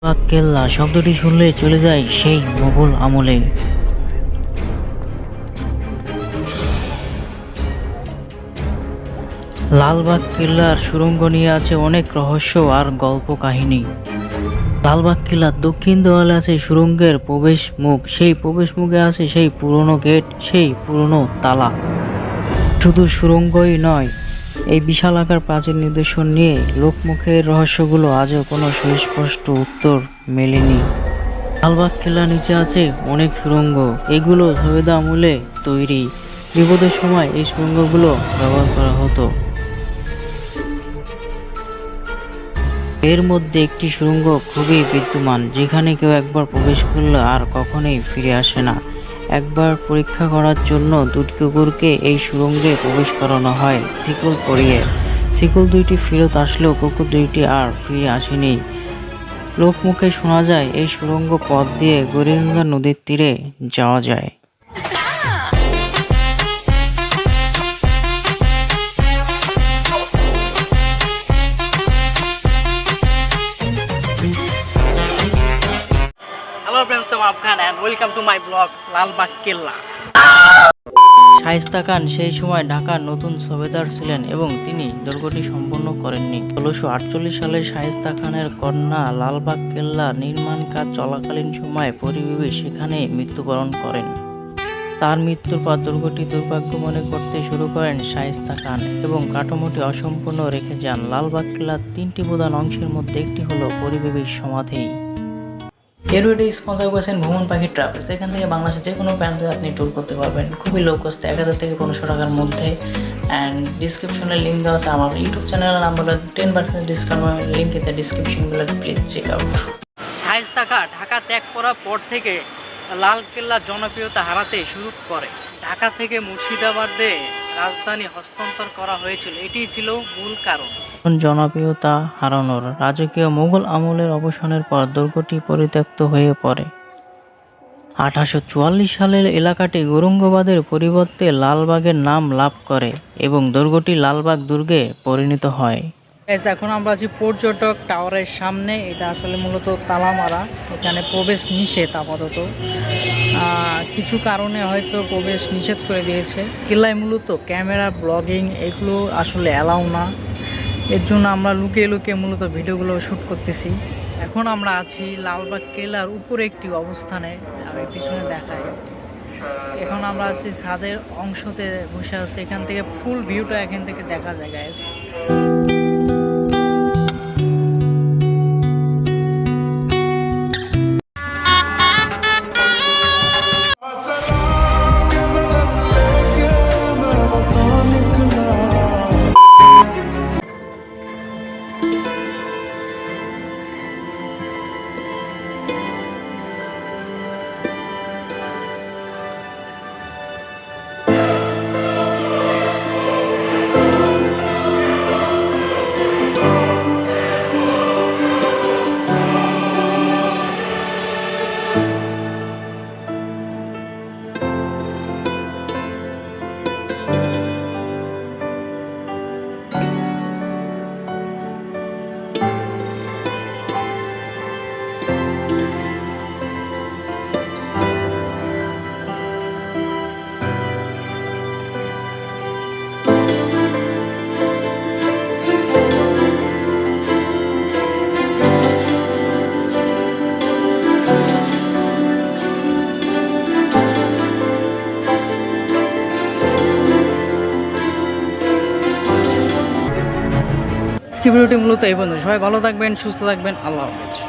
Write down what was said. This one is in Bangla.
লালবাগ কেল্লা শব্দটি শুনলে চলে যায় সেই মোগল আমলে। লালবাগ কেল্লার সুড়ঙ্গ নিয়ে আছে অনেক রহস্য আর গল্প কাহিনী। লালবাগ কেল্লার দক্ষিণ দেওয়ালে আছে সুড়ঙ্গের প্রবেশ মুখ, সেই প্রবেশ মুখে আছে সেই পুরনো গেট, সেই পুরনো তালা। শুধু সুড়ঙ্গই নয়, এই বিশাল আকার প্রাচীর নিদর্শন নিয়ে লোকমুখের রহস্যগুলো আজও কোনো সুস্পষ্ট উত্তর মেলেনি। লালবাগ কেল্লার নিচে আছে অনেক সুড়ঙ্গ, এগুলো সবেদা আমলে তৈরি। বিপদের সময় এই সুড়ঙ্গগুলো ব্যবহার করা হতো। এর মধ্যে একটি সুড়ঙ্গ খুবই বিদ্যমান, যেখানে কেউ একবার প্রবেশ করলে আর কখনোই ফিরে আসে না। একবার পরীক্ষা করার জন্য দুটি কুকুরকে এই সুড়ঙ্গে প্রবেশ করানো হয় শিকল পরিয়ে। শিকল দুইটি ফেরত আসলেও কুকুর দুইটি আর ফিরে আসেনি। লোকমুখে শোনা যায় এই সুড়ঙ্গ পথ দিয়ে গৌরীগঙ্গা নদীর তীরে যাওয়া যায়। Hello friends, I'm Afghan and welcome to my blog Lalbagh কেল্লা। শায়েস্তা খান সেই সময় ঢাকার নতুন সুবেদার ছিলেন এবং তিনি দুর্গটি সম্পন্ন করেননি। ১৬৪৮ সালে শায়েস্তা খানের কন্যা লালবাগ কেল্লা নির্মাণ কাজ চলাকালীন সময়ে পরিবেশে সেখানে মৃত্যুবরণ করেন। তার মৃত্যুর পর দুর্গটি দুর্ভাগ্য মনে করতে শুরু করেন শায়েস্তা খান এবং কাঠামোটি অসম্পূর্ণ রেখে যান। লালবাগ কেল্লার ৩টি প্রধান অংশের মধ্যে একটি হলো পরিবেশ সমাধি। এর ভিডিও স্পন্সর করেছেন ভ্রমণ পাখি ট্রাভেলস। এখান থেকে বাংলাদেশের যে কোনো প্রান্তে আপনি ট্যুর করতে পারবেন খুবই লো কস্টে, ১০০০ থেকে ১৫০০ টাকার মধ্যে। অ্যান্ড ডিসক্রিপশনে লিঙ্ক দেওয়া আছে আমার ইউটিউব চ্যানেলের নাম বলে 10% ডিসকাউন্ট লিঙ্ক এতে ডিসক্রিপশনগুলো please check out. Shaista Khan Dhaka ত্যাগ করার পর থেকে লাল কেল্লা জনপ্রিয়তা হারাতে শুরু করে। ঢাকা থেকে মুর্শিদাবাদে রাজধানী হস্তান্তর করা হয়েছিল, এটি ছিল মূল কারণ। জনপ্রিয়তা হারানোর রাজকীয় মুঘল আমলের অবসানের পর দুর্গটি পরিত্যক্ত হয়ে পড়ে। ১৮৪৪ সালের এলাকাটি গৌরঙ্গবাদের পরিবর্তে লালবাগের নাম লাভ করে এবং দুর্গটি লালবাগ দুর্গে পরিণত হয়। এখন আমরা আছি পর্যটক টাওয়ারের সামনে। এটা আসলে মূলত তালা মারা, এখানে প্রবেশ নিষেধ আপাতত। কিছু কারণে হয়তো প্রবেশ নিষেধ করে দিয়েছে। কেল্লায় মূলত ক্যামেরা ব্লগিং এগুলো আসলে অ্যালাউ না, এর জন্য আমরা লুকিয়ে লুকিয়ে মূলত ভিডিওগুলো শ্যুট করতেছি। এখন আমরা আছি লালবাগ কেল্লার উপরে একটি অবস্থানে, আমি পিছনে দেখাই। এখন আমরা আছি ছাদের অংশতে বসে আছি, এখান থেকে ফুল ভিউটা এখান থেকে দেখা যায় গাইস। ভিডিওটি মূলত এই পর্যন্ত। সবাই ভালো থাকবেন, সুস্থ থাকবেন, আল্লাহ হাফেজ।